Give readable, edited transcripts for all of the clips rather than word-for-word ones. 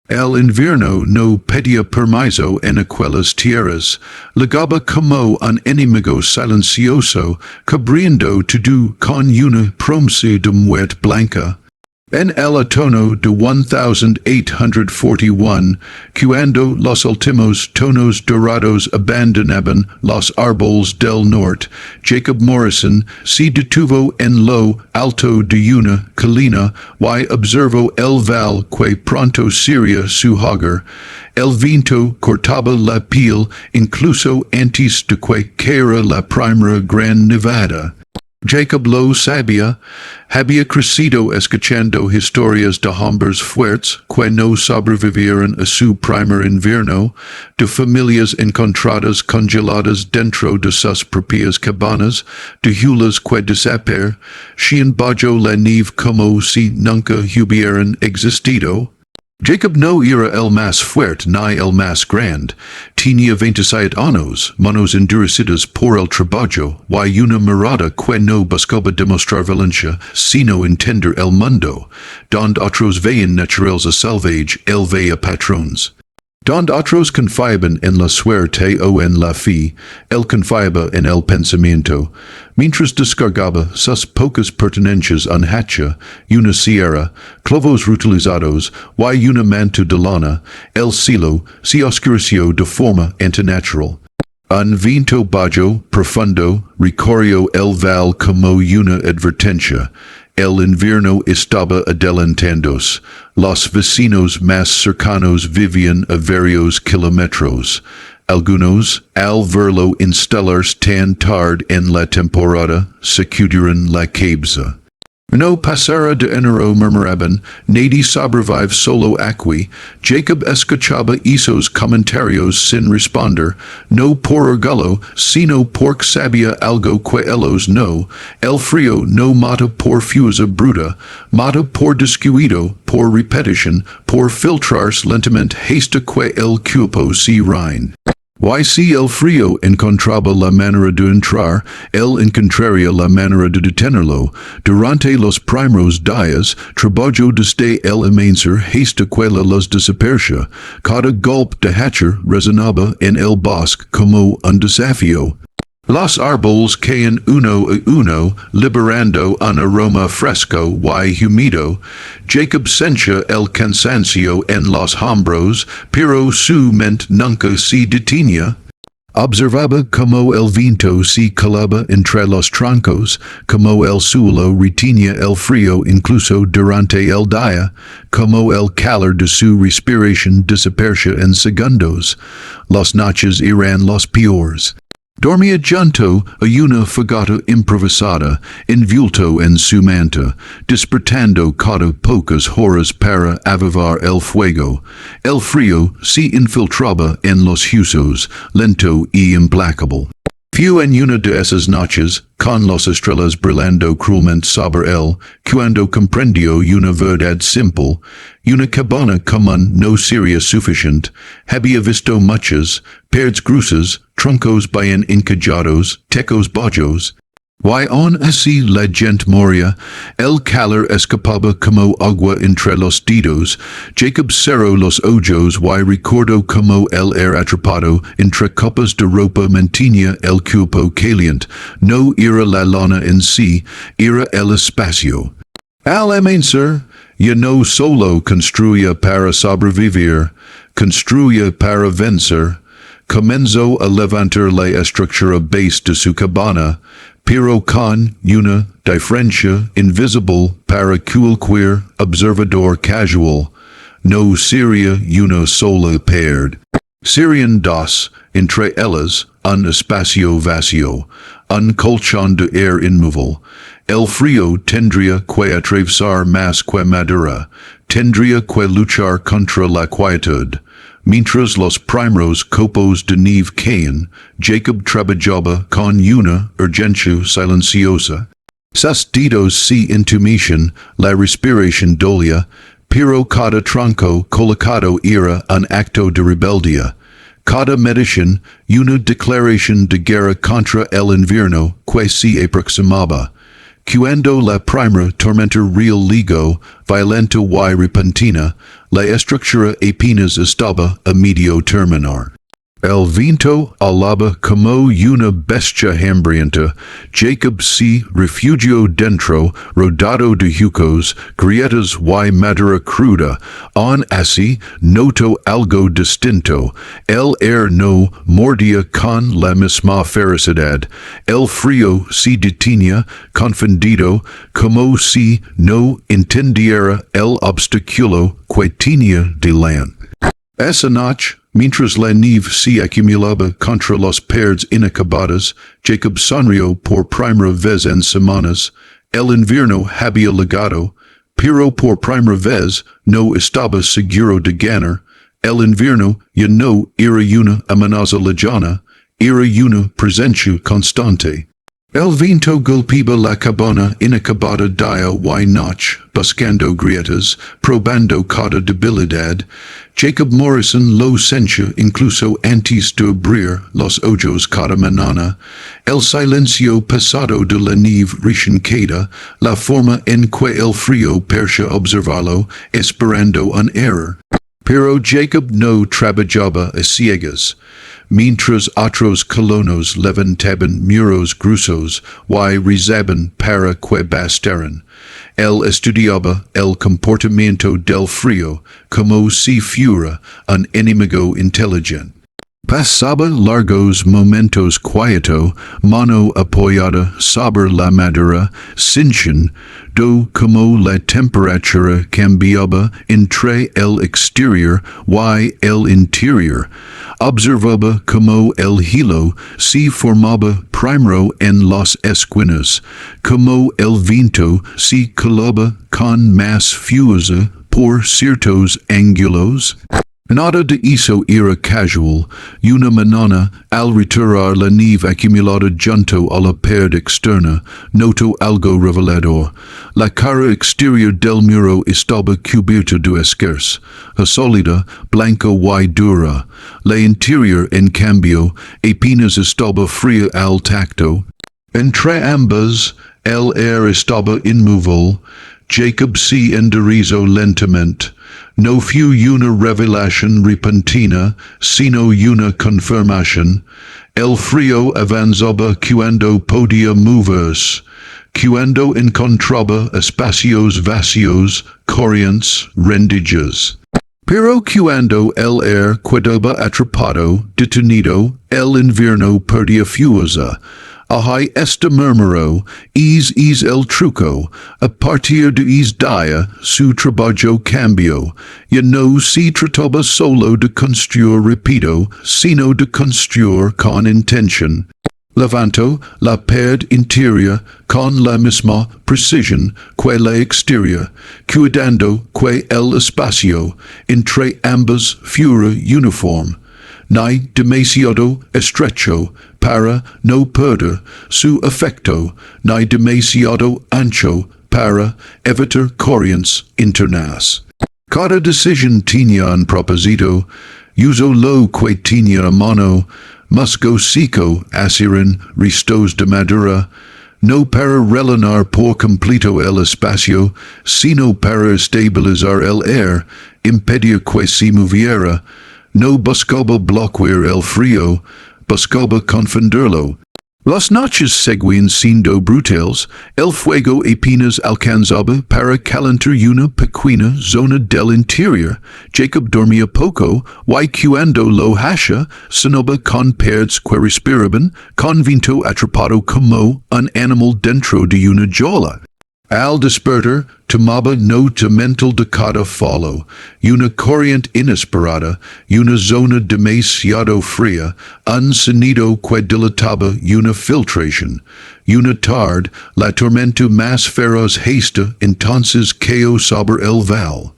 El invierno no pedía permiso en aquellas tierras, legaba como un enemigo silencioso, cubriendo todo con una promesa de muerte blanca. En el otoño de 1841, cuando los últimos tonos dorados abandonaban los árboles del norte, Jacob Morrison se detuvo en lo alto de una colina y observó el val que pronto sería su hogar. El viento cortaba la piel incluso antes de que cayera la primera gran nevada. Jacob lo sabía, había crecido escuchando historias de hombres fuertes que no sobrevivieron a su primer invierno, de familias encontradas congeladas dentro de sus propias cabañas, de hulas que desaparecían bajo la nieve como si nunca hubieran existido. Jacob no era el más fuerte ni el más grande. Tenía 27 años, manos endurecidas por el trabajo, y una mirada que no buscaba demostrar valencia, sino entender el mundo. Donde otros veían naturaleza salvaje, él veía patrones. Donde otros confiaban en la suerte o en la fe, él confiaba en el pensamiento. Mientras descargaba sus pocas pertenencias en hacha, una sierra, clavos reutilizados y una manta de lana, el cielo se oscureció de forma antinatural. Un viento bajo, profundo, recorrió el val como una advertencia. El invierno estaba adelantándose. Los vecinos más cercanos vivían a varios kilómetros. Algunos, al verlo instalarse tan tarde en la temporada, sacudieron la cabeza. No pasara de enero murmuraban, nadie sobrevive solo aquí. Jacob escuchaba esos comentarios sin responder, no por orgullo, sino porque sabía algo que ellos no. El frío no mata por fuerza bruta, mata por descuido, por repetición, por filtrarse lentamente hasta que el cuerpo se rinde. Y si el frío encontraba la manera de entrar, él encontraría la manera de detenerlo. Durante los primeros días, trabajó desde el amanecer hasta que la luz desaparecía. Cada golpe de hacha resonaba en el bosque como un desafío. Los árboles caen uno a uno, liberando un aroma fresco y húmedo. Jacob sentía el cansancio en los hombros, pero su mente nunca se detenía. Observaba cómo el viento se colaba entre los troncos, cómo el suelo retenía el frío incluso durante el día, cómo el calor de su respiración desaparecía en segundos. Las noches eran los peores. Dormía junto a una fogata improvisada, envuelto en su manta, despertando cada pocas horas para avivar el fuego. El frío se infiltraba en los huesos, lento y implacable. Fue en una de esas noches, con las estrellas brillando cruelmente sobre él, cuando comprendió una verdad simple. Una cabana común no sería suficiente. Había visto muchas, paredes gruesas, troncos bien encajados, techos bajos. Y aún así la gente moría, el calor escapaba como agua entre los dedos. Jacob cerró los ojos y recordó cómo él era atrapado entre copas de ropa mantenía el cuerpo caliente. No era la lana en sí, era el espacio. Al amanecer, ya no solo construía para sobrevivir, construía para vencer. Comenzó a levantar la estructura base de su cabana, pero con una diferencia invisible para cualquier observador casual. No sería una sola pared. Serían dos, entre ellas, un espacio vacío, un colchón de aire inmóvil. El frío tendría que atravesar más que madera, tendría que luchar contra la quietud. Mientras los primeros copos de nieve caían, Jacob trabajaba con una urgencia silenciosa. Sus dedos se entumecían, la respiración dolía, pero cada tronco colocado era un acto de rebeldía. Cada medición, una declaración de guerra contra el invierno que se aproximaba. Cuando la primera tormenta real ligó, violenta y repentina, la estructura apenas estaba a medio terminar. El viento alaba como una bestia hambrienta. Jacob se refugió dentro, rodado de jucos, grietas y madera cruda. Aun así, notó algo distinto. El aire no mordía con la misma ferocidad. El frío se detenía, confundido, como si no entendiera el obstáculo que tenía delante. Esa noche, mientras la nieve se acumulaba contra las paredes inacabadas, Jacob sonrió por primera vez en semanas. El invierno había llegado, pero por primera vez no estaba seguro de ganar. El invierno ya no era una amenaza lejana, era una presencia constante. El viento golpeaba la cabana inacabada día y noche, buscando grietas, probando cada debilidad. Jacob Morrison lo sentía incluso antes de abrir los ojos cada mañana. El silencio pesado de la nieve recién caída, la forma en que el frío parecía observarlo, esperando un error. Pero Jacob no trabajaba a ciegas. Mientras otros colonos levantaban muros gruesos y rezaban para que bastaran, él estudiaba el comportamiento del frío como si fuera un enemigo inteligente. Pasaba largos momentos quieto, mano apoyada sobre la madera, sintiendo como la temperatura cambiaba entre el exterior y el interior. Observaba como el hielo se formaba primero en las esquinas, como el viento se colaba con más fuerza por ciertos ángulos. Nada de eso era casual. Una mañana, al retirar la nieve acumulada junto a la pared externa, notó algo revelador. La cara exterior del muro estaba cubierta de esquirres, sólida, blanca y dura. La interior, en cambio, apenas estaba fría al tacto. Entre ambas, el aire estaba inmóvil. Jacob se enderezó lentamente. No fue una revelación repentina, sino una confirmación. El frío avanzaba cuando podía moverse, cuando encontraba espacios vacíos, corrientes, rendijas. Pero cuando el aire quedaba atrapado, detenido, el invierno perdía fuerza. Ahí este murmuró, es el truco, a partir de día, su trabajo cambió, ya no se trataba solo de construir rápido, sino de construir con intención. Levantó la pared interior con la misma precisión que la exterior, cuidando que el espacio entre ambas fuera uniforme. Ni demasiado estrecho para no perder su efecto, ni demasiado ancho para evitar corrientes internas. Cada decisión tenía un propósito, usó lo que tenía a mano, musgo seco, acero, restos de madera, no para rellenar por completo el espacio, sino para estabilizar el aire, impedir que se moviera. No buscaba bloquear el frío, buscaba confundirlo. Las noches seguían siendo brutales, el fuego apenas alcanzaba para calentar una pequeña zona del interior. Jacob dormía poco, y cuando lo hacía, sonaba con paredes que respiraban, con viento atrapado como un animal dentro de una jaula. Al despertar, tomaba nota mental de cada follow, una corriente inesperada, una zona demasiado fría, un sonido que dilataba una filtración. Una tarde, la tormenta más feroz gesta entonces cayó sobre el val.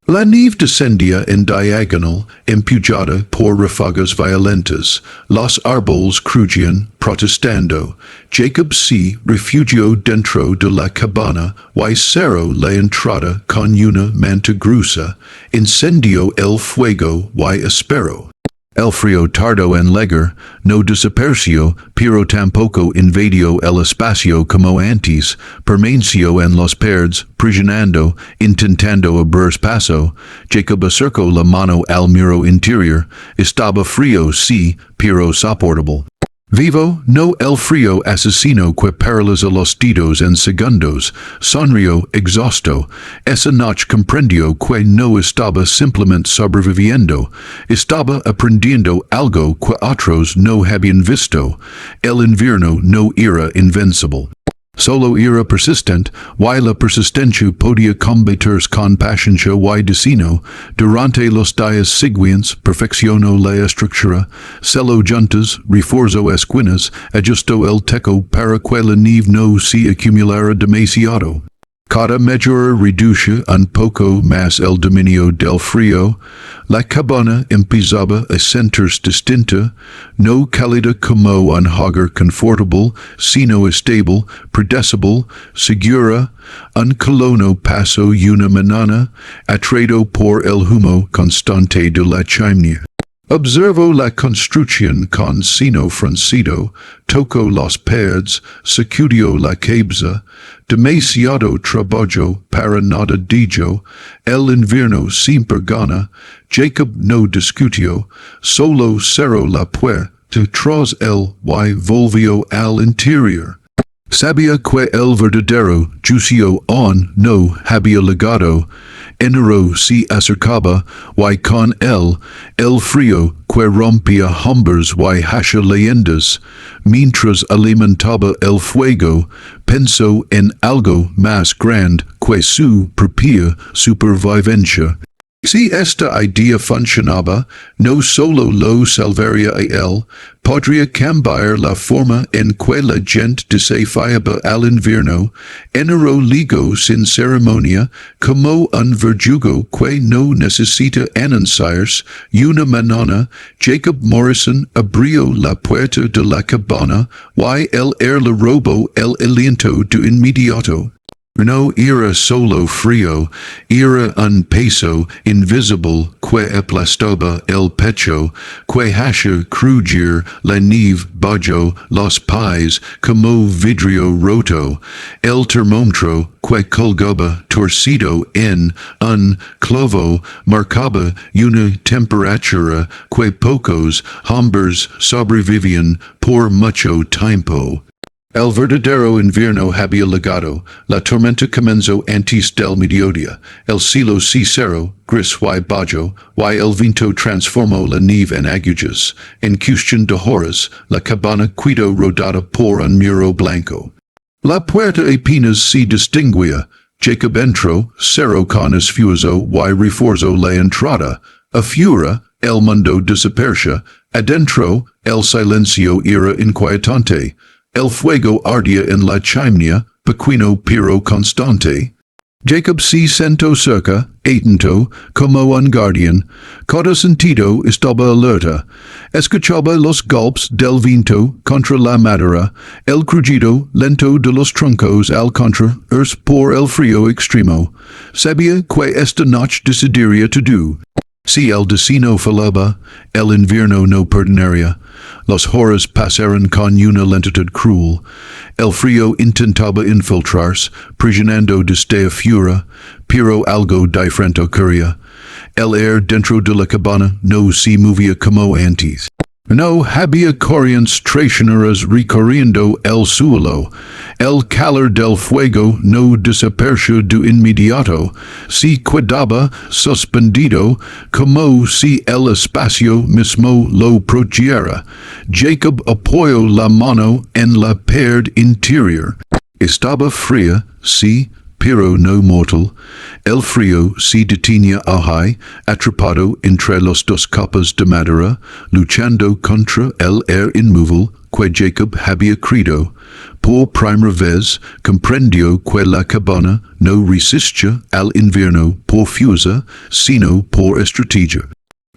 La nieve descendía en diagonal, empujada por ráfagas violentas. Los árboles crujían, protestando. Jacob se refugió dentro de la cabana y cerró la entrada con una manta gruesa. Encendió el fuego y esperó. El frío tardo en llegar, no desapareció, pero tampoco invadió el espacio como antes, permaneció en los perds, presionando, intentando abrir paso, Jacob acercó la mano al muro interior, estaba frío sí, pero soportable. Vivo, no el frío asesino que paraliza los dedos en segundos, sonrió exhausto, esa noche comprendió que no estaba simplemente sobreviviendo, estaba aprendiendo algo que otros no habían visto, el invierno no era invencible. Solo era persistent, y la persistencia podía combatirse con paciencia y destino. Durante los días siguientes perfeccionó la estructura, celó juntas, reforzó esquinas, ajustó el techo para que la nieve no se acumulara demasiado. Cada mejora reducía un poco más el dominio del frío, la cabaña empezaba a sentirse distinta, no cálida como un hogar confortable, sino estable, predecible, segura, un colono pasó una mañana, atraído por el humo constante de la chimenea. Observo la construcción con seno fruncido, tocó los pads, sacudió la cabeza, demasiado trabajo para nada dijo, el invierno siempre gana, Jacob no discutió, solo cerró la puerta tras él y volvió al interior. Sabía que el verdadero juicio aún no había llegado, enero se acercaba, y con él, el frío que rompía hombres y hacía leyendas, mientras alimentaba el fuego, pensó en algo más grande que su propia supervivencia. Si esta idea funcionaba, no solo lo salvaría a él, podría cambiar la forma en que la gente desafiaba al invierno, enero ligó sin ceremonia, como un verdugo que no necesita anunciarse, una mañana, Jacob Morrison abrió la puerta de la cabaña, y el air le robó el aliento de inmediato. No era solo frío, era un peso invisible que aplastaba el pecho, que hacía crujir la nieve bajo los pies como vidrio roto, el termómetro que colgaba torcido en un clavo marcaba una temperatura que pocos hombres sobrevivían por mucho tiempo. El verdadero invierno había llegado, la tormenta comenzó antes del mediodía, el cielo se cerró, gris y bajo, y el viento transformó la nieve en agujas. En cuestión de horas, la cabaña quedó rodeada por un muro blanco. La puerta apenas se distinguía. Jacob entró, cerró con esfuerzo y reforzó la entrada. Afuera, el mundo desapareció. Adentro, el silencio era inquietante. El fuego ardía en la chimenea, pequeño pero constante. Jacob se sentó cerca, atento, como un guardián. Cada sentido estaba alerta. Escuchaba los golpes del viento contra la madera, el crujido lento de los troncos al contra por el frío extremo. Sabía que esta noche decidiría todo. Si el destino fallaba, el invierno no perdonaría. Las horas pasaron con una lentitud cruel. El frío intentaba infiltrarse, presionando desde afuera, pero algo diferente ocurría. El aire dentro de la cabaña no se movía como antes. No había corrientes traicioneras recorriendo el suelo. El calor del fuego no desapareció de inmediato. Se quedaba suspendido como si el espacio mismo lo protegiera. Jacob apoyó la mano en la pared interior. Estaba fría, sí, pero no mortal. El frío se detenía ahí, atrapado entre las dos capas de madera, luchando contra el aire inmóvil que Jacob había creado. Por primera vez comprendió que la cabaña no resistía al invierno por fuerza, sino por estrategia.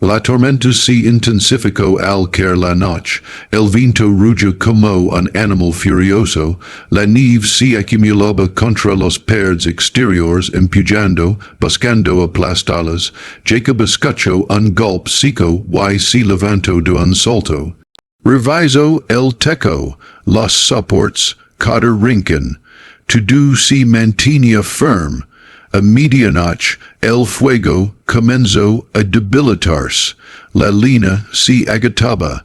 La tormenta se intensificó al caer la noche, el viento rugió como un animal furioso, la nieve se acumulaba contra los paredes exteriores empujando, buscando aplastarlas, Jacob escuchó un golpe seco y se levantó de un salto. Revisó el techo, los soportes, cada rincón, todo se mantenía firme. A medianoche, el fuego comenzó a debilitarse. La lina se agitaba.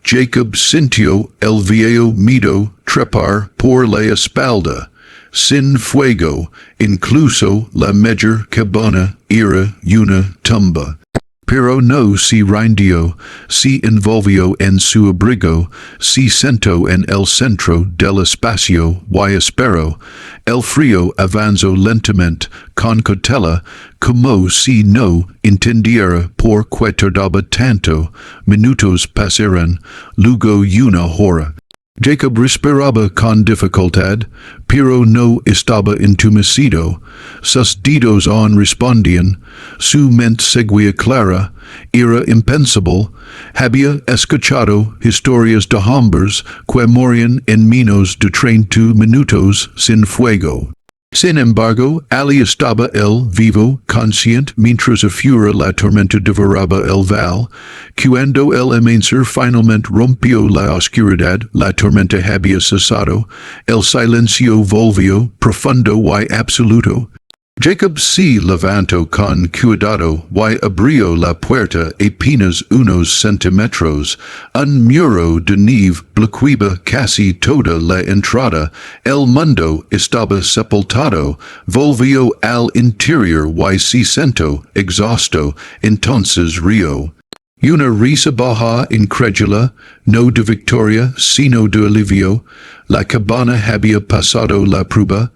Jacob sintió el viejo miedo trepar por la espalda. Sin fuego, incluso la mejor cabana era una tumba. Pero no se rindió, se envolvió en su abrigo, se sentó en el centro del espacio y esperó. El frío avanzó lentamente, con cautela, como si no entendiera por qué tardaba tanto. Minutos pasaron, luego una hora. Jacob respiraba con dificultad, pero no estaba entumecido. Sus dedos aún respondían, su mente seguía clara, era impensable, había escuchado historias de hombres que morían en menos de 30 minutos sin fuego. Sin embargo, Ali estaba él vivo, consciente, mientras afuera la tormenta devoraba el val. Cuando el amanecer finalmente rompió la oscuridad, la tormenta había cesado, el silencio volvió, profundo y absoluto. Jacob se levantó con cuidado y abrió la puerta apenas unos centímetros. Un muro de nieve bloqueaba casi toda la entrada. El mundo estaba sepultado. Volvió al interior y se sentó, exhausto. Entonces rió. Una risa baja incrédula, no de victoria, sino de alivio. La cabana había pasado la prueba.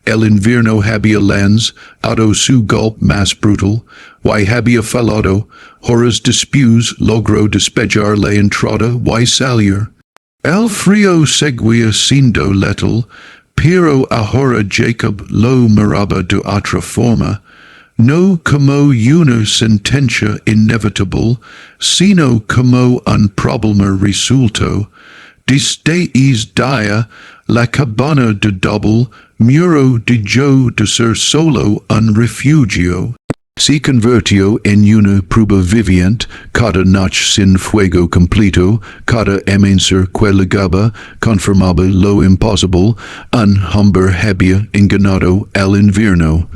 El invierno había lanzado su golpe más brutal, y había fallado. Horas después logró despejar la entrada y salir. El frío seguía siendo letal, pero ahora Jacob lo miraba de otra forma. No como una sentencia inevitable, sino como un problema resuelto. Desde ese día, la cabana de doble muro dejó de ser solo un refugio. Se convirtió en una prueba viviente, cada noche sin fuego completo, cada amanecer que llegaba confirmaba lo imposible, un hombre había engañado al invierno.